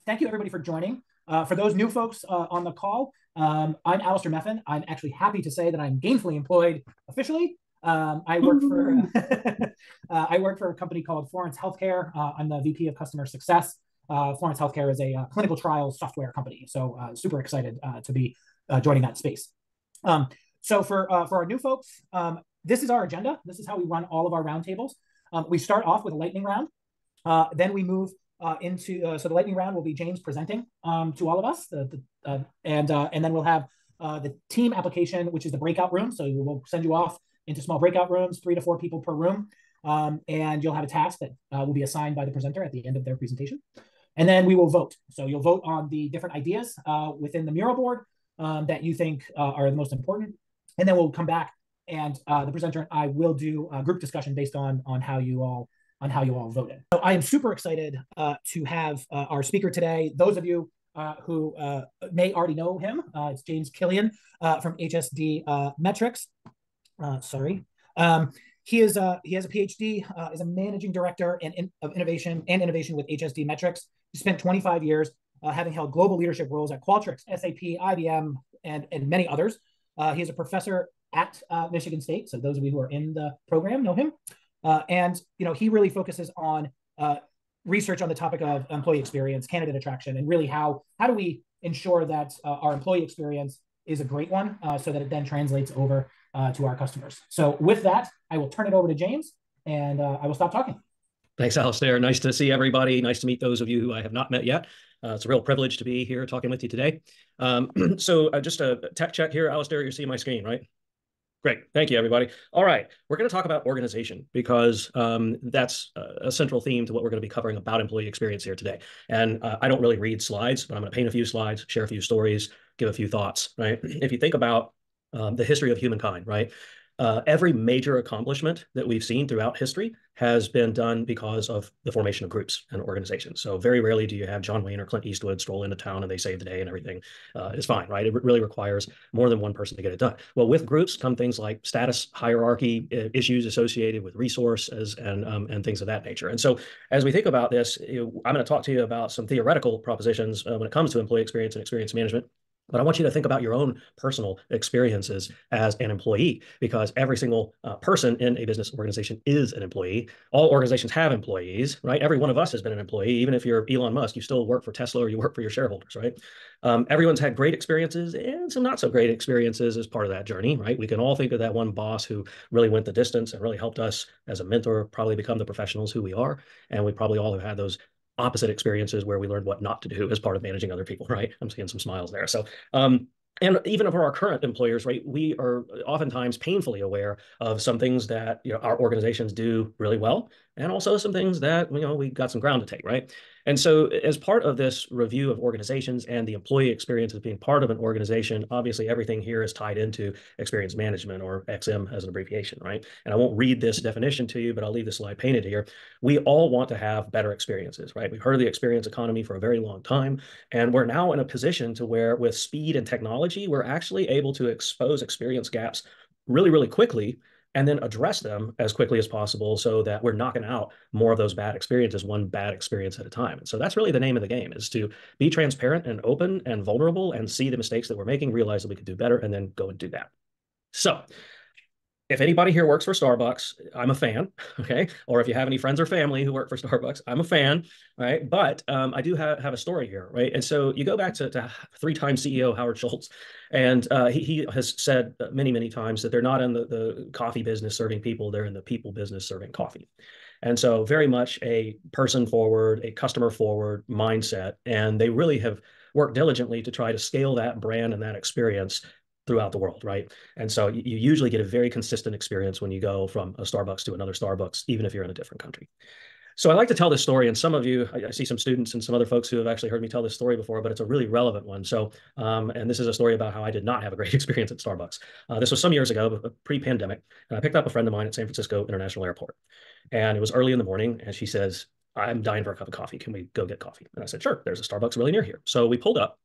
thank you everybody for joining. For those new folks on the call, I'm Alistair Meffin. I'm actually happy to say that I'm gainfully employed officially. I work for I work for a company called Florence Healthcare. I'm the VP of Customer Success. Florence Healthcare is a clinical trials software company, so super excited to be joining that space. So for our new folks, this is our agenda. This is how we run all of our roundtables. We start off with a lightning round. Then we move into so the lightning round will be James presenting to all of us, and then we'll have the team application, which is the breakout room. So we'll send you off into small breakout rooms, 3 to 4 people per room, and you'll have a task that will be assigned by the presenter at the end of their presentation. And then we will vote. So you'll vote on the different ideas within the mural board that you think are the most important, and then we'll come back and the presenter and I will do a group discussion based on how you all voted. So I am super excited to have our speaker today. Those of you who may already know him, it's James Killian from HSD Metrics. He has a PhD, is a managing director of innovation with HSD Metrics. He spent 25 years having held global leadership roles at Qualtrics, SAP, IBM, and many others. He is a professor at Michigan State. So those of you who are in the program know him. And he really focuses on research on the topic of employee experience, candidate attraction, and really how do we ensure that our employee experience is a great one so that it then translates over to our customers. So with that, I will turn it over to James, and I will stop talking. Thanks, Alistair. Nice to see everybody. Nice to meet those of you who I have not met yet. It's a real privilege to be here talking with you today. So just a tech check here. Alistair, you're seeing my screen, right? Great. Thank you, everybody. All right. We're going to talk about organization because that's a central theme to what we're going to be covering about employee experience here today. And I don't really read slides, but I'm going to paint a few slides, share a few stories, give a few thoughts, right? If you think about the history of humankind, right? Every major accomplishment that we've seen throughout history has been done because of the formation of groups and organizations. So very rarely do you have John Wayne or Clint Eastwood stroll into town and they save the day and everything is fine, right? It really requires more than one person to get it done. Well, with groups come things like status hierarchy issues associated with resources and things of that nature. And so as we think about this, I'm going to talk to you about some theoretical propositions when it comes to employee experience and experience management. But I want you to think about your own personal experiences as an employee, because every single person in a business organization is an employee. All organizations have employees, right? Every one of us has been an employee. Even if you're Elon Musk, you still work for Tesla or you work for your shareholders, right? Everyone's had great experiences and some not so great experiences as part of that journey, right? We can all think of that one boss who really went the distance and really helped us as a mentor probably become the professionals who we are. And we probably all have had those opposite experiences where we learned what not to do as part of managing other people, right? I'm seeing some smiles there. So, and even for our current employers, right, we are oftentimes painfully aware of some things that our organizations do really well, and also some things that we got some ground to take, right? And so, as part of this review of organizations and the employee experience as being part of an organization, obviously everything here is tied into experience management, or XM as an abbreviation, right? And I won't read this definition to you, but I'll leave the slide painted here. We all want to have better experiences, right? We've heard of the experience economy for a very long time, and we're now in a position to where, with speed and technology, we're actually able to expose experience gaps really, really quickly, and then address them as quickly as possible so that we're knocking out more of those bad experiences, one bad experience at a time. And so that's really the name of the game, is to be transparent and open and vulnerable and see the mistakes that we're making, realize that we could do better, and then go and do that. So if anybody here works for Starbucks, I'm a fan, okay? Or if you have any friends or family who work for Starbucks, I'm a fan, right? But I do have a story here, right? And so you go back to three-time CEO Howard Schultz, and he has said many, many times that they're not in the coffee business serving people, they're in the people business serving coffee. And so very much a person-forward, a customer-forward mindset, and they really have worked diligently to try to scale that brand and that experience throughout the world, right? And so you usually get a very consistent experience when you go from a Starbucks to another Starbucks, even if you're in a different country. So I like to tell this story, and some of you, I see some students and some other folks who have actually heard me tell this story before, but it's a really relevant one. So, and this is a story about how I did not have a great experience at Starbucks. This was some years ago, pre-pandemic, and I picked up a friend of mine at San Francisco International Airport. And it was early in the morning, and she says, "I'm dying for a cup of coffee. Can we go get coffee?" And I said, "Sure, there's a Starbucks really near here." So we pulled up,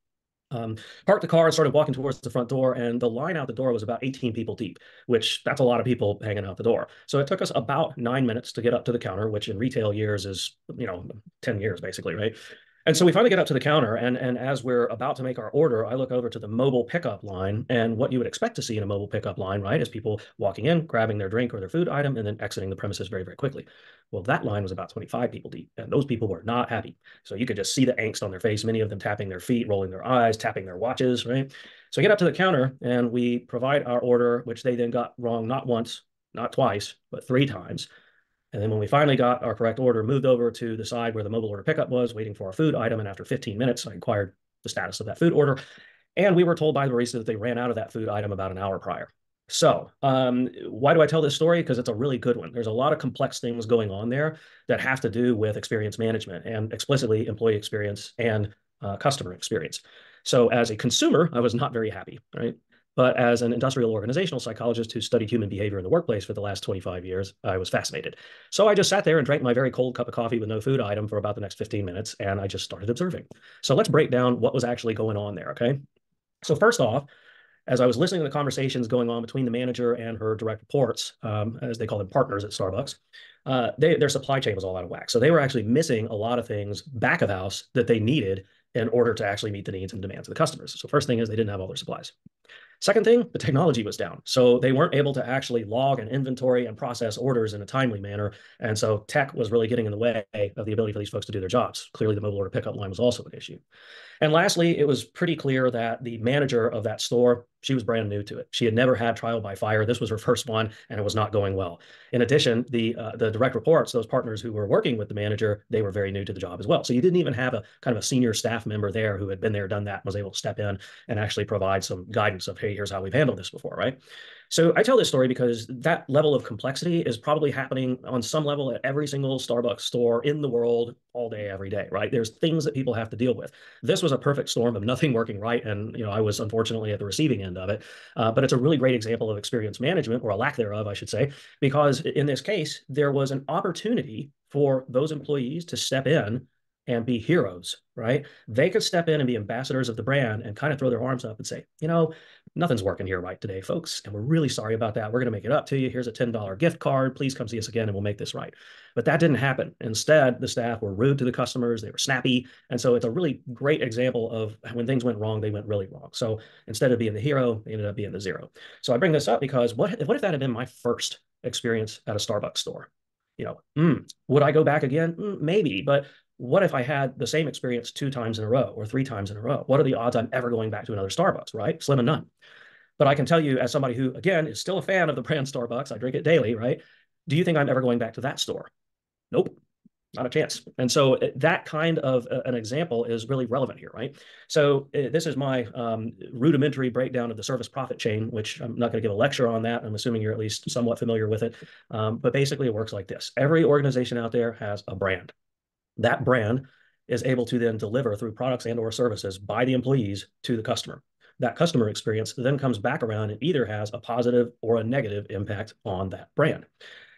parked the car and started walking towards the front door, and the line out the door was about 18 people deep, which that's a lot of people hanging out the door. So it took us about 9 minutes to get up to the counter, which in retail years is, 10 years basically, right? And so we finally get up to the counter, and as we're about to make our order, I look over to the mobile pickup line, and what you would expect to see in a mobile pickup line, right, is people walking in, grabbing their drink or their food item, and then exiting the premises very, very quickly. Well, that line was about 25 people deep, and those people were not happy. So you could just see the angst on their face, many of them tapping their feet, rolling their eyes, tapping their watches, right? So I get up to the counter, and we provide our order, which they then got wrong not once, not twice, but 3 times. And then when we finally got our correct order, moved over to the side where the mobile order pickup was, waiting for our food item. And after 15 minutes, I inquired the status of that food order. And we were told by the barista that they ran out of that food item about an hour prior. So why do I tell this story? Because it's a really good one. There's a lot of complex things going on there that have to do with experience management and explicitly employee experience and customer experience. So as a consumer, I was not very happy, right? But as an industrial organizational psychologist who studied human behavior in the workplace for the last 25 years, I was fascinated. So I just sat there and drank my very cold cup of coffee with no food item for about the next 15 minutes, and I just started observing. So let's break down what was actually going on there, okay? So first off, as I was listening to the conversations going on between the manager and her direct reports, as they call them partners at Starbucks, their supply chain was all out of whack. So they were actually missing a lot of things back of house that they needed in order to actually meet the needs and demands of the customers. So first thing is they didn't have all their supplies. Second thing, the technology was down. So they weren't able to actually log and inventory and process orders in a timely manner. And so tech was really getting in the way of the ability for these folks to do their jobs. Clearly, the mobile order pickup line was also an issue. And lastly, it was pretty clear that the manager of that store, she was brand new to it. She had never had trial by fire. This was her first one, and it was not going well. In addition, the direct reports, those partners who were working with the manager, they were very new to the job as well. So you didn't even have a kind of a senior staff member there who had been there, done that, and was able to step in and actually provide some guidance of, hey, here's how we've handled this before, right? So I tell this story because that level of complexity is probably happening on some level at every single Starbucks store in the world all day, every day, right? There's things that people have to deal with. This was a perfect storm of nothing working right. And, I was unfortunately at the receiving end of it. But it's a really great example of experience management, or a lack thereof, I should say, because in this case, there was an opportunity for those employees to step in and be heroes, right? They could step in and be ambassadors of the brand and kind of throw their arms up and say, nothing's working here right today, folks. And we're really sorry about that. We're going to make it up to you. Here's a $10 gift card. Please come see us again and we'll make this right. But that didn't happen. Instead, the staff were rude to the customers. They were snappy. And so it's a really great example of when things went wrong, they went really wrong. So instead of being the hero, they ended up being the zero. So I bring this up because what if that had been my first experience at a Starbucks store? Would I go back again? Maybe, but what if I had the same experience 2 times in a row or 3 times in a row? What are the odds I'm ever going back to another Starbucks, right? Slim and none. But I can tell you, as somebody who, again, is still a fan of the brand Starbucks, I drink it daily, right? Do you think I'm ever going back to that store? Nope, not a chance. And so that kind of an example is really relevant here, right? So this is my rudimentary breakdown of the service profit chain, which I'm not going to give a lecture on that. I'm assuming you're at least somewhat familiar with it. But basically, it works like this. Every organization out there has a brand. That brand is able to then deliver through products and or services by the employees to the customer. That customer experience then comes back around and either has a positive or a negative impact on that brand.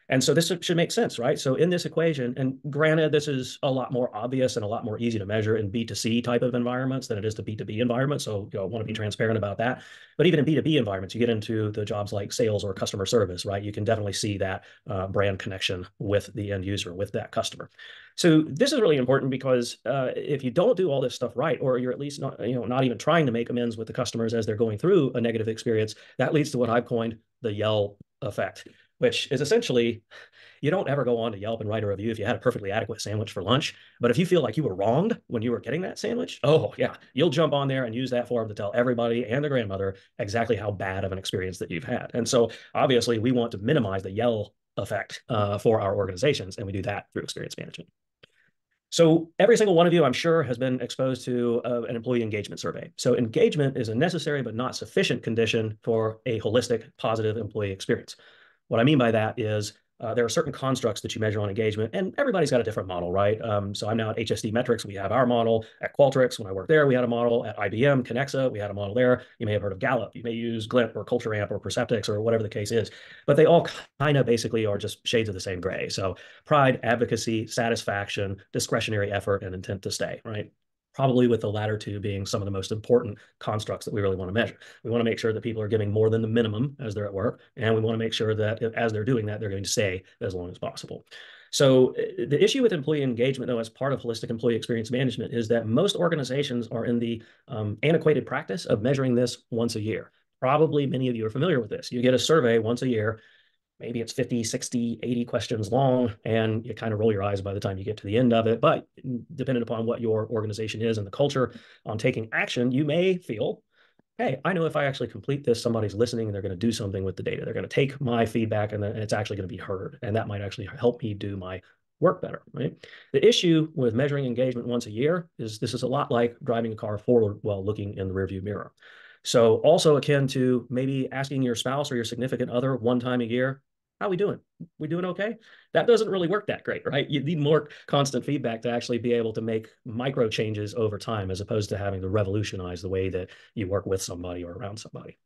And so this should make sense, right? So in this equation, and granted, this is a lot more obvious and a lot more easy to measure in B2C type of environments than it is to B2B environments. So I want to be transparent about that. But even in B2B environments, you get into the jobs like sales or customer service, right? You can definitely see that brand connection with the end user, with that customer. So this is really important because if you don't do all this stuff right, or you're at least not even trying to make amends with the customers as they're going through a negative experience, that leads to what I've coined the Yell effect, which is essentially, you don't ever go on to Yelp and write a review if you had a perfectly adequate sandwich for lunch. But if you feel like you were wronged when you were getting that sandwich, oh yeah, you'll jump on there and use that forum to tell everybody and their grandmother exactly how bad of an experience that you've had. And so obviously we want to minimize the Yell effect for our organizations, and we do that through experience management. So every single one of you, I'm sure, has been exposed to an employee engagement survey. So engagement is a necessary but not sufficient condition for a holistic, positive employee experience. What I mean by that is there are certain constructs that you measure on engagement, and everybody's got a different model, right? So I'm now at HSD Metrics. We have our model. At Qualtrics, when I worked there, we had a model. At IBM, Connexa, we had a model there. You may have heard of Gallup. You may use Glint or Culture Amp or Perceptyx or whatever the case is. But they all kind of basically are just shades of the same gray. So pride, advocacy, satisfaction, discretionary effort, and intent to stay, right? Probably with the latter two being some of the most important constructs that we really want to measure. We want to make sure that people are giving more than the minimum as they're at work, and we want to make sure that as they're doing that, they're going to stay as long as possible. So the issue with employee engagement, though, as part of holistic employee experience management, is that most organizations are in the antiquated practice of measuring this once a year. Probably many of you are familiar with this. You get a survey once a year. Maybe it's 50, 60, 80 questions long, and you kind of roll your eyes by the time you get to the end of it. But depending upon what your organization is and the culture on taking action, you may feel, hey, I know if I actually complete this, somebody's listening and they're going to do something with the data. They're going to take my feedback and it's actually going to be heard. And that might actually help me do my work better, right? The issue with measuring engagement once a year is this is a lot like driving a car forward while looking in the rearview mirror. So also akin to maybe asking your spouse or your significant other one time a year, how we doing? We doing okay? That doesn't really work that great, right? You need more constant feedback to actually be able to make micro changes over time, as opposed to having to revolutionize the way that you work with somebody or around somebody.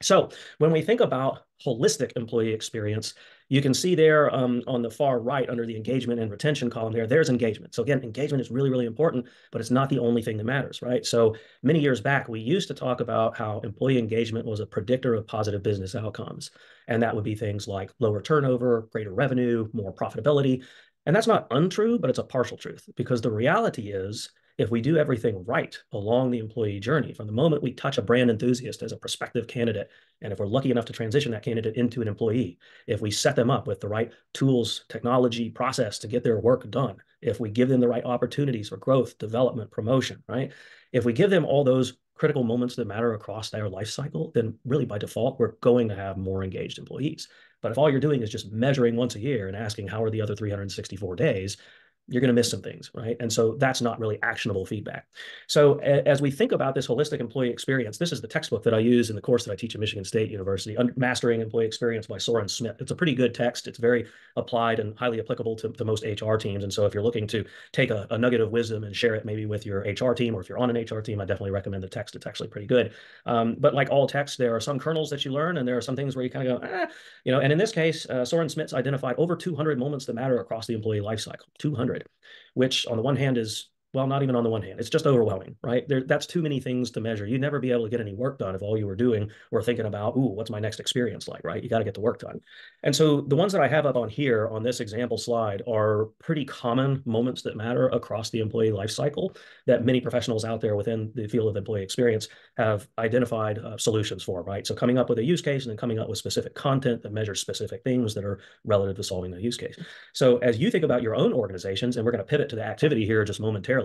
So when we think about holistic employee experience, you can see there on the far right under the engagement and retention column there's engagement. So again, engagement is really, really important, but it's not the only thing that matters, right? So many years back, we used to talk about how employee engagement was a predictor of positive business outcomes. And that would be things like lower turnover, greater revenue, more profitability. And that's not untrue, but it's a partial truth, because the reality is if we do everything right along the employee journey, from the moment we touch a brand enthusiast as a prospective candidate, and if we're lucky enough to transition that candidate into an employee, if we set them up with the right tools, technology, process to get their work done, if we give them the right opportunities for growth, development, promotion, right? If we give them all those critical moments that matter across their life cycle, then really by default, we're going to have more engaged employees. But if all you're doing is just measuring once a year and asking how are the other 364 days, you're going to miss some things, right? And so that's not really actionable feedback. So as we think about this holistic employee experience, this is the textbook that I use in the course that I teach at Michigan State University, Mastering Employee Experience by Soren Smith. It's a pretty good text. It's very applied and highly applicable to most HR teams. And so if you're looking to take a nugget of wisdom and share it maybe with your HR team, or if you're on an HR team, I definitely recommend the text. It's actually pretty good. But like all texts, there are some kernels that you learn, and there are some things where you kind of go, and in this case, Soren Smith's identified over 200 moments that matter across the employee lifecycle, 200. Which on the one hand is, well, not even on the one hand, it's just overwhelming, right? That's too many things to measure. You'd never be able to get any work done if all you were doing were thinking about, ooh, what's my next experience like, right? You got to get the work done. And so the ones that I have up on here on this example slide are pretty common moments that matter across the employee life cycle that many professionals out there within the field of employee experience have identified solutions for, right? So coming up with a use case and then coming up with specific content that measures specific things that are relative to solving the use case. So as you think about your own organizations, and we're going to pivot to the activity here just momentarily,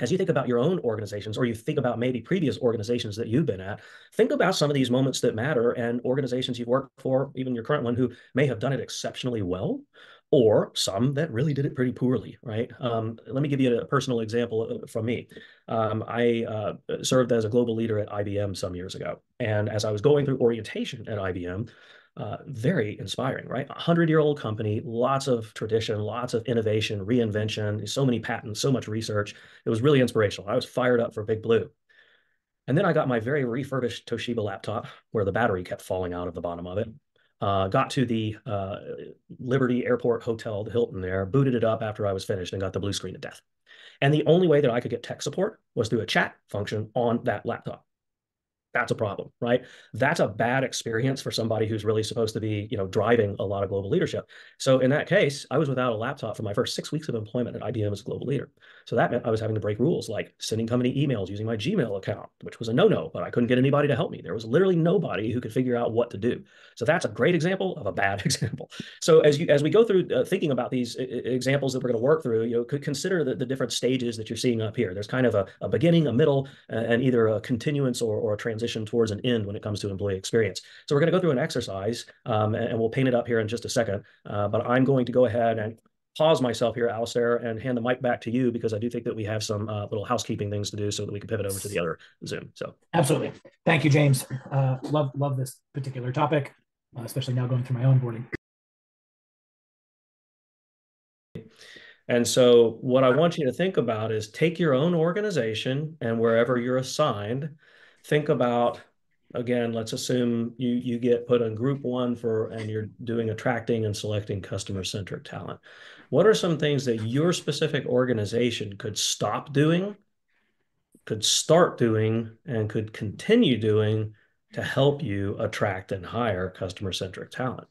as you think about your own organizations, or you think about maybe previous organizations that you've been at, think about some of these moments that matter and organizations you've worked for, even your current one, who may have done it exceptionally well, or some that really did it pretty poorly, right? Let me give you a personal example from me. I served as a global leader at IBM some years ago. And as I was going through orientation at IBM, very inspiring, right? 100-year-old company, lots of tradition, lots of innovation, reinvention, so many patents, so much research. It was really inspirational. I was fired up for Big Blue. And then I got my very refurbished Toshiba laptop where the battery kept falling out of the bottom of it. Got to the Liberty Airport Hotel, the Hilton there, booted it up after I was finished and got the blue screen of death. And the only way that I could get tech support was through a chat function on that laptop. That's a problem, right? That's a bad experience for somebody who's really supposed to be, driving a lot of global leadership. So in that case, I was without a laptop for my first 6 weeks of employment at IBM as a global leader. So that meant I was having to break rules like sending company emails using my Gmail account, which was a no-no, but I couldn't get anybody to help me. There was literally nobody who could figure out what to do. So that's a great example of a bad example. So as we go through thinking about these examples that we're going to work through, could consider the different stages that you're seeing up here. There's kind of a beginning, a middle, and either a continuance or a transition towards an end when it comes to employee experience. So we're going to go through an exercise, and we'll paint it up here in just a second. But I'm going to go ahead and pause myself here, Alistair, and hand the mic back to you because I do think that we have some little housekeeping things to do so that we can pivot over to the other Zoom. So absolutely, thank you, James. Love this particular topic, especially now going through my own boarding. And so what I want you to think about is take your own organization and wherever you're assigned, think about, again, let's assume you get put on group one and you're doing attracting and selecting customer-centric talent. What are some things that your specific organization could stop doing, could start doing, and could continue doing to help you attract and hire customer-centric talent?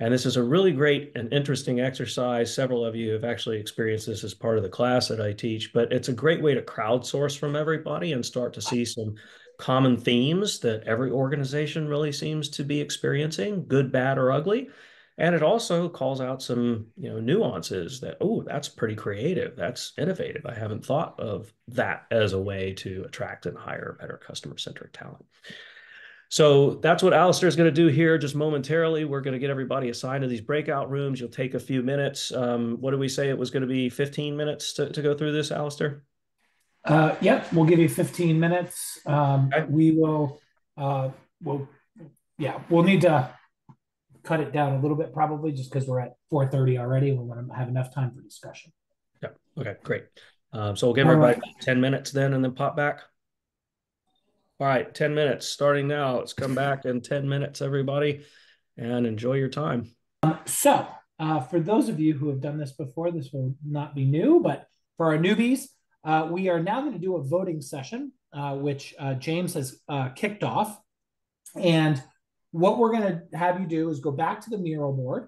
And this is a really great and interesting exercise. Several of you have actually experienced this as part of the class that I teach, but it's a great way to crowdsource from everybody and start to see some common themes that every organization really seems to be experiencing, good, bad, or ugly. And it also calls out some, nuances that, oh, that's pretty creative. That's innovative. I haven't thought of that as a way to attract and hire better customer-centric talent. So that's what Alistair is going to do here just momentarily. We're going to get everybody assigned to these breakout rooms. You'll take a few minutes. What did we say? It was going to be 15 minutes to go through this, Alistair? Yep, we'll give you 15 minutes. Okay. We will, we'll need to cut it down a little bit probably just because we're at 4:30 already. We want to have enough time for discussion. Yeah. Okay, great. So we'll give everybody 10 minutes then and then pop back. All right, 10 minutes starting now. Let's come back in 10 minutes, everybody, and enjoy your time. For those of you who have done this before, this will not be new, but for our newbies, we are now going to do a voting session, which James has kicked off. And what we're going to have you do is go back to the mural board.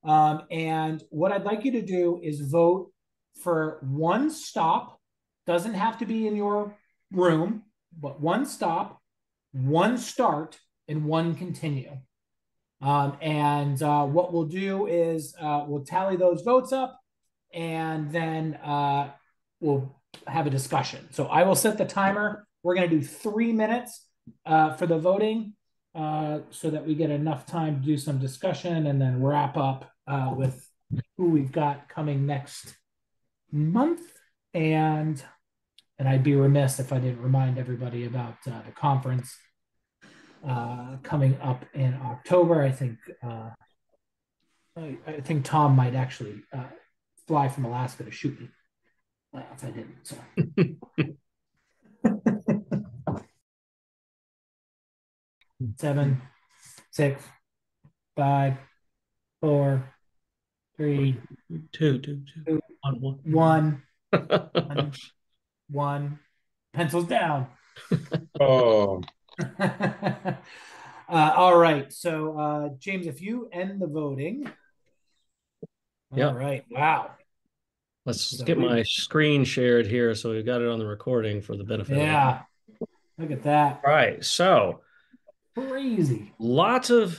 And what I'd like you to do is vote for one stop. Doesn't have to be in your room, but one stop, one start, and one continue. What we'll do is we'll tally those votes up, and then we'll have a discussion. So I will set the timer. We're going to do 3 minutes for the voting so that we get enough time to do some discussion and then wrap up with who we've got coming next month. And I'd be remiss if I didn't remind everybody about the conference coming up in October. I think Tom might actually fly from Alaska to shoot me if I didn't. So. 7, 6, 5, 4, 3, 2, 1. 1. Pencils down. Oh. All right. So, James, if you end the voting. Yep. All right. Wow. Let's get my screen shared here so we've got it on the recording for the benefit of everyone. Look at that. All right. So crazy. Lots of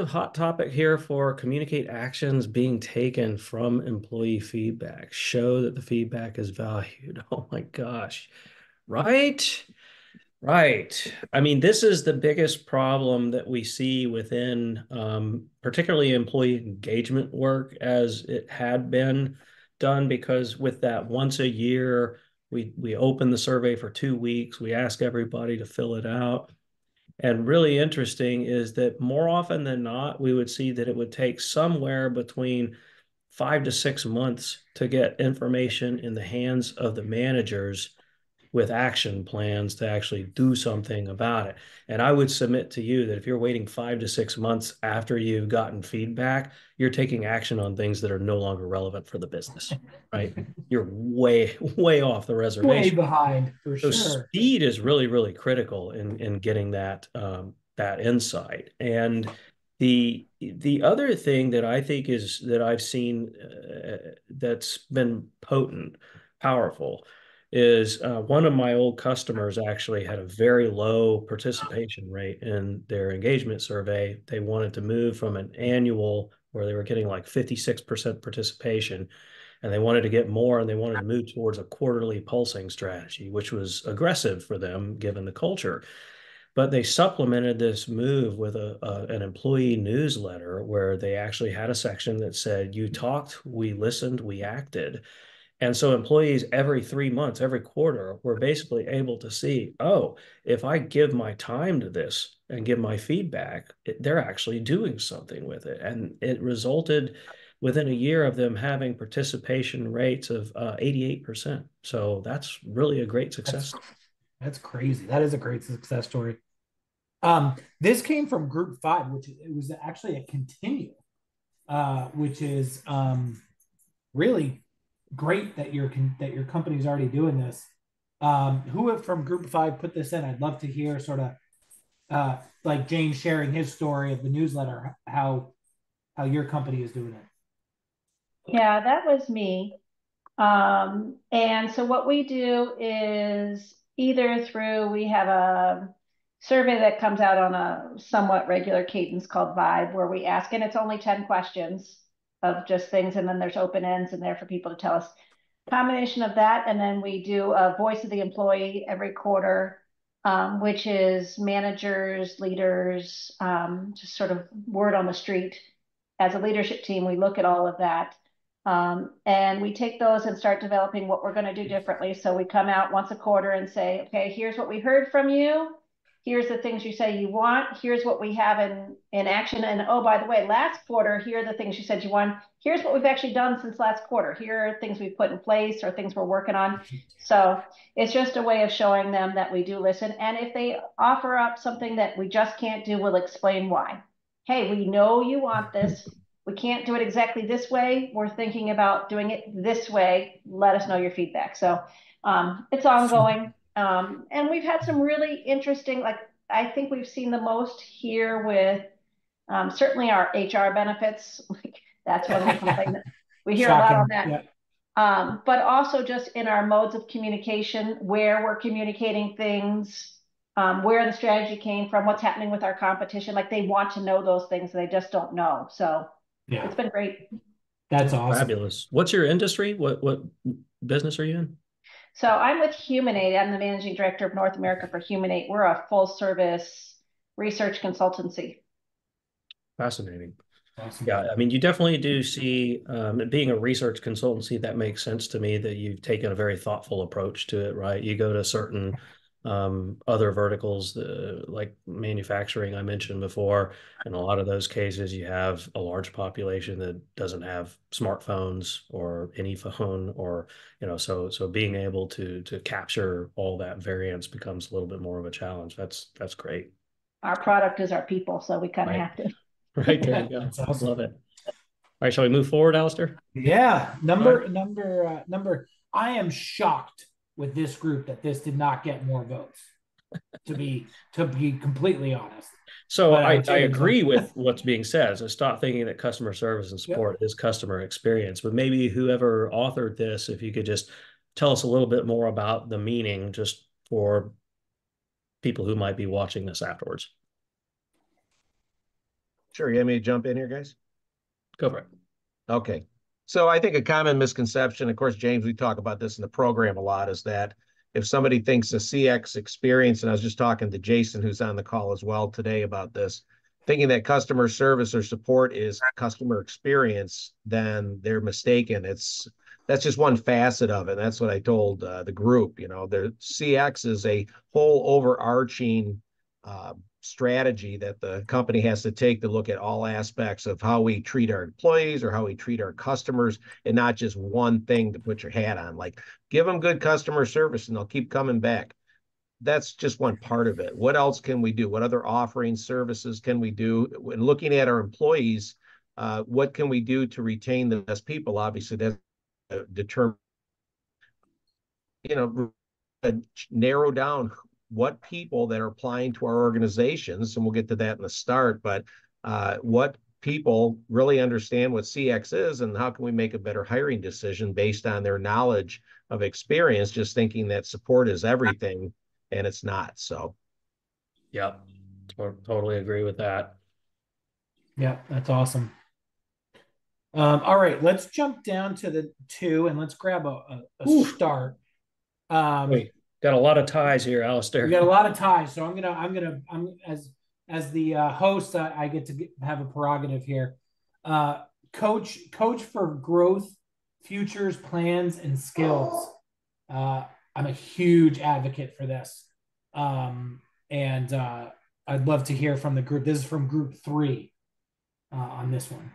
hot topic here for communicate actions being taken from employee feedback. Show that the feedback is valued. Oh my gosh. Right? Right. I mean, this is the biggest problem that we see within particularly employee engagement work as it had been done, because with that once a year, we open the survey for 2 weeks. We ask everybody to fill it out. And really interesting is that more often than not, we would see that it would take somewhere between 5 to 6 months to get information in the hands of the managers with action plans to actually do something about it. And I would submit to you that if you're waiting 5 to 6 months after you've gotten feedback, you're taking action on things that are no longer relevant for the business, right? You're way, way off the reservation. Way behind, for sure. So speed is really, really critical in getting that that insight. And the other thing that I think is that I've seen that's been potent, powerful, is one of my old customers actually had a very low participation rate in their engagement survey. They wanted to move from an annual where they were getting like 56% participation, and they wanted to get more, and they wanted to move towards a quarterly pulsing strategy, which was aggressive for them given the culture. But they supplemented this move with an employee newsletter where they actually had a section that said, you talked, we listened, we acted. And so employees every 3 months, every quarter, were basically able to see, oh, if I give my time to this and give my feedback, they're actually doing something with it. And it resulted within a year of them having participation rates of 88%. So that's really a great success. That's crazy. That is a great success story. This came from Group 5, which it was actually a continue, which is really great that your company's already doing this. Who from Group 5 put this in? I'd love to hear sort of like James sharing his story of the newsletter, how how your company is doing it. Yeah, that was me. And so what we do is we have a survey that comes out on a somewhat regular cadence called Vibe, where we ask, and it's only 10 questions of just things, and then there's open ends in there for people to tell us. Combination of that, and then we do a voice of the employee every quarter, which is managers, leaders, just sort of word on the street. As a leadership team, we look at all of that. And we take those and start developing what we're going to do differently. So we come out once a quarter and say, okay, here's what we heard from you. Here's the things you say you want. Here's what we have in action. And oh, by the way, last quarter, here are the things you said you want. Here's what we've actually done since last quarter. Here are things we've put in place or things we're working on. So it's just a way of showing them that we do listen. And if they offer up something that we just can't do, we'll explain why. Hey, we know you want this. We can't do it exactly this way. We're thinking about doing it this way. Let us know your feedback. So it's ongoing. And we've had some really interesting, like, I think we've seen the most here with certainly our HR benefits. That's one we complain. We hear Shocking. A lot on that. Yeah. But also just in our modes of communication, where we're communicating things, where the strategy came from, what's happening with our competition. Like, they want to know those things, they just don't know. So yeah, it's been great. That's awesome. Fabulous. What's your industry? What business are you in? So I'm with Humanate. I'm the managing director of North America for Humanate. We're a full service research consultancy. Fascinating. Awesome. Yeah, I mean, you definitely do see, being a research consultancy, that makes sense to me that you've taken a very thoughtful approach to it, right? You go to certain other verticals, like manufacturing I mentioned before. In a lot of those cases, you have a large population that doesn't have smartphones or any phone, or, so being able to capture all that variance becomes a little bit more of a challenge. That's great. Our product is our people, so we kind of have to. Right, there you go. That's awesome. Love it. All right, shall we move forward, Alistair? Yeah, number. I am shocked with this group that this did not get more votes. To be completely honest. So I agree with what's being said. So stop thinking that customer service and support is customer experience. But maybe whoever authored this, if you could just tell us a little bit more about the meaning, just for people who might be watching this afterwards. Sure. You want me to jump in here, guys? Go for it. Okay. So I think a common misconception, of course, James, we talk about this in the program a lot, is that if somebody thinks a CX experience, and I was just talking to Jason, who's on the call as well today about this, thinking that customer service or support is customer experience, then they're mistaken. That's just one facet of it. That's what I told the group. The CX is a whole overarching strategy that the company has to take to look at all aspects of how we treat our employees or how we treat our customers, and not just one thing to put your hat on. Like, give them good customer service and they'll keep coming back. That's just one part of it. What else can we do? What other offerings, services can we do? When looking at our employees, what can we do to retain the best people? Obviously, that's determined, narrow down what people that are applying to our organizations, and we'll get to that in the start, but what people really understand what CX is, and how can we make a better hiring decision based on their knowledge of experience, just thinking that support is everything, and it's not. So yeah, totally agree with that. Yeah, that's awesome. All right, let's jump down to the 2 and let's grab a start. Wait. Got a lot of ties here, Alistair. We got a lot of ties, so I'm as the host, I get to have a prerogative here. Coach for growth, futures, plans, and skills. I'm a huge advocate for this, and I'd love to hear from the group. This is from group 3 on this one.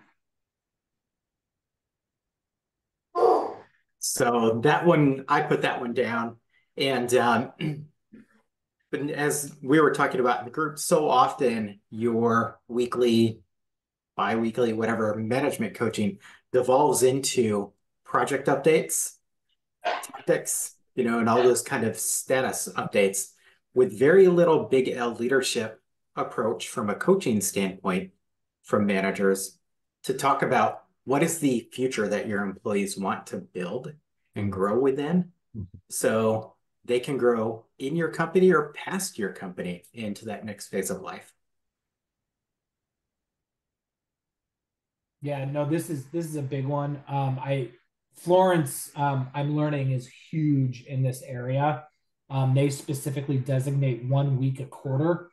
So that one, I put that one down. And but as we were talking about in the group, so often your weekly, bi-weekly, whatever management coaching devolves into project updates, tactics, and all those kind of status updates with very little big L leadership approach from a coaching standpoint from managers to talk about what is the future that your employees want to build and grow within, so they can grow in your company or past your company into that next phase of life. Yeah, no, this is a big one. Florence, I'm learning, is huge in this area. They specifically designate 1 week a quarter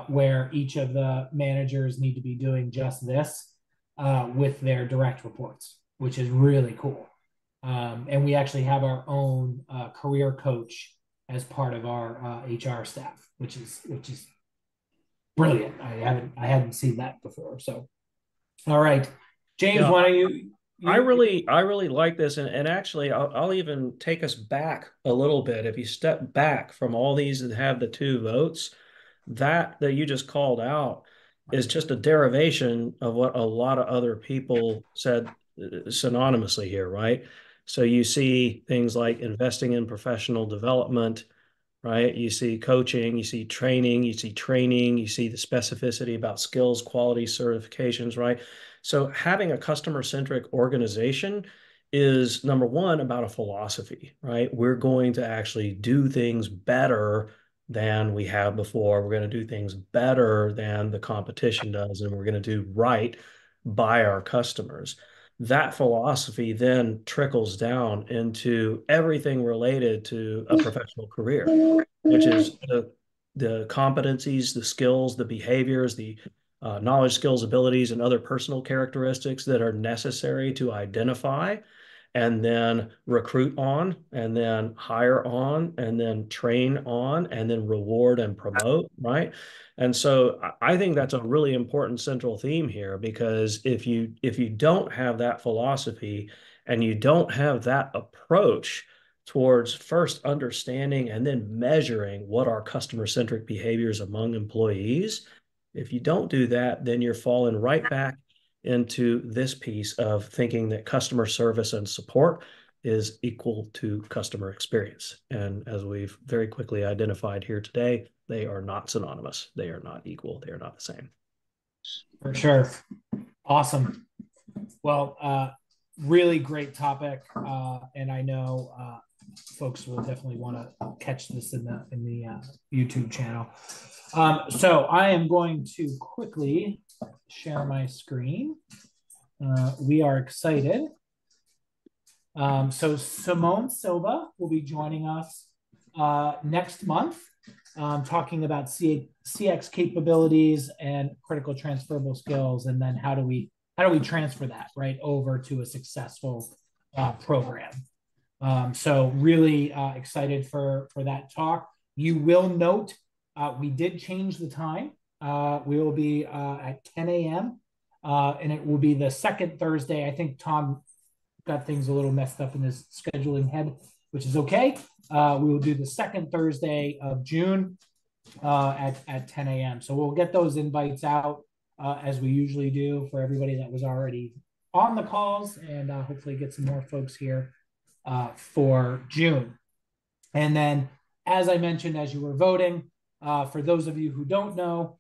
where each of the managers need to be doing just this with their direct reports, which is really cool. And we actually have our own career coach as part of our HR staff, which is brilliant. I hadn't seen that before. So, all right, James, Yeah, why don't you? I really like this, and actually, I'll even take us back a little bit. If you step back from all these that have the 2 votes, that you just called out is just a derivation of what a lot of other people said synonymously here, right? So you see things like investing in professional development, right? You see coaching, you see training, you see the specificity about skills, quality, certifications, right? So having a customer-centric organization is, number one, about a philosophy, right? We're going to actually do things better than we have before. We're going to do things better than the competition does, and we're going to do right by our customers. That philosophy then trickles down into everything related to a professional career, which is the competencies, the skills, the behaviors, the knowledge, skills, abilities, and other personal characteristics that are necessary to identify and then recruit on, and then hire on, and then train on, and then reward and promote, right? And so I think that's a really important central theme here, because if you don't have that philosophy and you don't have that approach towards first understanding and then measuring what are customer-centric behaviors among employees, if you don't do that, then you're falling right back into this piece of thinking that customer service and support is equal to customer experience. And as we've very quickly identified here today, they are not synonymous. They are not equal. They are not the same. For sure. Awesome. Well, really great topic. And I know folks will definitely want to catch this in the YouTube channel. So I am going to quickly share my screen. We are excited. So Simone Silva will be joining us next month, talking about CX capabilities and critical transferable skills, and then how do we transfer that right over to a successful program. So really excited for that talk. You will note we did change the time. We will be at 10 a.m. And it will be the second Thursday. I think Tom got things a little messed up in his scheduling head, which is okay. We will do the second Thursday of June at 10 a.m. So we'll get those invites out as we usually do for everybody that was already on the calls, and hopefully get some more folks here for June. And then, as I mentioned, as you were voting, for those of you who don't know,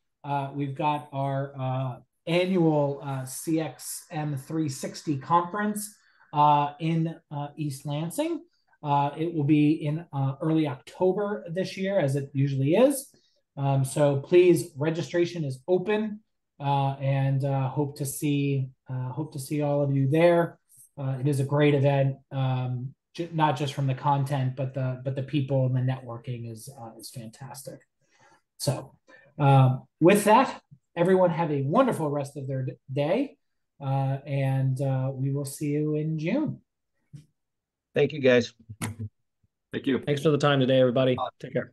we've got our annual CXM 360 conference in East Lansing. It will be in early October this year, as it usually is. So please, registration is open, and hope to see all of you there. It is a great event, not just from the content, but the people and the networking is fantastic. So with that, everyone have a wonderful rest of their day, and we will see you in June. Thank you, guys. Thank you. Thanks for the time today, everybody. Take care.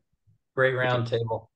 Great roundtable.